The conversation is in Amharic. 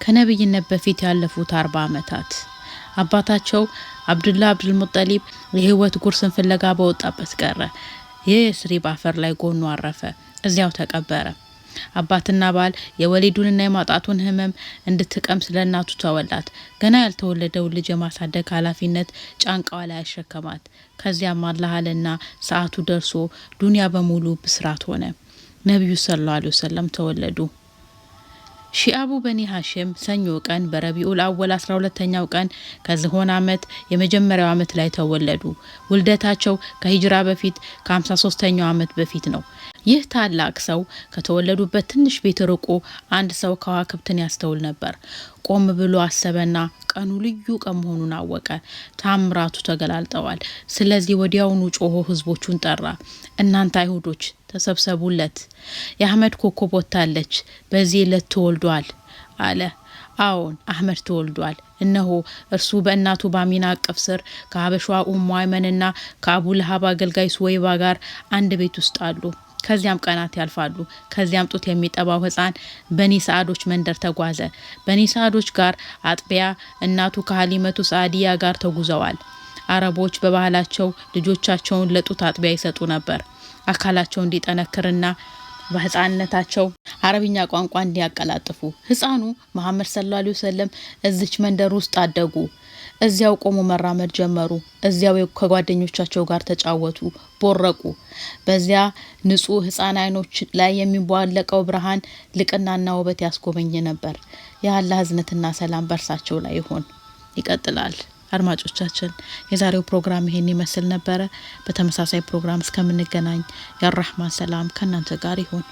ከነብይነት በፊት ያለፉት 40 ዓመታት አባታቸው አብዱላህ አብዱል ሙጠሊብ የህይወት ጉርስን ፍለጋ በወጣበት ቀረ። የስሪብ አፈር ላይ ጎኑ አረፈ፣ እዚያው ተቀበረ። አባትና ባል የወሊዱንና የማጣቱን ህመም እንድትቀምስ ለእናቱ ተወላት። ገና ያልተወለደው ልጅ የማሳደግ ኃላፊነት ጫንቃዋ ላይ ያሸከማት። ከዚያም አላህ አለና ሰዓቱ ደርሶ ዱንያ በሙሉ ብስራት ሆነ። ነብዩ ሰለላሁ ዐለይሂ ወሰለም ተወለዱ። ሺአቡ በኒ ሐሽም ሰኞ ቀን በረቢኡል አወል 12ኛው ቀን ከዝሆን ዓመት የመጀመሪያው ዓመት ላይ ተወለዱ። ውልደታቸው ከሂጅራ በፊት ከ53ኛው ዓመት በፊት ነው። ይህ ታላቅ ሰው ከተወለዱበት ትንሽ ቤት ርቆ አንድ ሰው ከዋክብትን ያስተውል ነበር። ቆም ብሎ አሰበና ቀኑ ልዩ ቀን መሆኑን አወቀ። ታምራቱ ተገላልጠዋል። ስለዚህ ወዲያውኑ ጮሆ ህዝቦቹን ጠራ። እናንተ አይሁዶች ተሰብሰቡለት፣ የአህመድ ኮከብ ወጥታለች፣ በዚህ ዕለት ተወልዷል አለ። አዎን አህመድ ተወልዷል። እነሆ እርሱ በእናቱ ባሚና አቅፍ ስር ከሀበሿ ኡሙ አይመንና ከአቡ ለሃብ አገልጋይ ሱወይባ ጋር አንድ ቤት ውስጥ አሉ። ከዚያም ቀናት ያልፋሉ። ከዚያም ጡት የሚጠባው ህፃን በኒ ሰዓዶች መንደር ተጓዘ። በኒ ሰዓዶች ጋር አጥቢያ እናቱ ከሀሊመቱ ሰዓዲያ ጋር ተጉዘዋል። አረቦች በባህላቸው ልጆቻቸውን ለጡት አጥቢያ ይሰጡ ነበር፣ አካላቸው እንዲጠነክርና በህፃንነታቸው አረብኛ ቋንቋ እንዲያቀላጥፉ። ህፃኑ መሐመድ ሰለላሁ ዐለይሂ ወሰለም እዚች መንደር ውስጥ አደጉ። እዚያው ቆሞ መራመድ ጀመሩ። እዚያው ከጓደኞቻቸው ጋር ተጫወቱ፣ ቦረቁ። በዚያ ንጹህ ህፃን አይኖች ላይ የሚቧለቀው ብርሃን ልቅናና ውበት ያስጎበኝ ነበር። የአላህ እዝነትና ሰላም በርሳቸው ላይ ይሁን። ይቀጥላል። አድማጮቻችን የዛሬው ፕሮግራም ይሄን ይመስል ነበረ። በተመሳሳይ ፕሮግራም እስከምንገናኝ የአራህማን ሰላም ከናንተ ጋር ይሁን።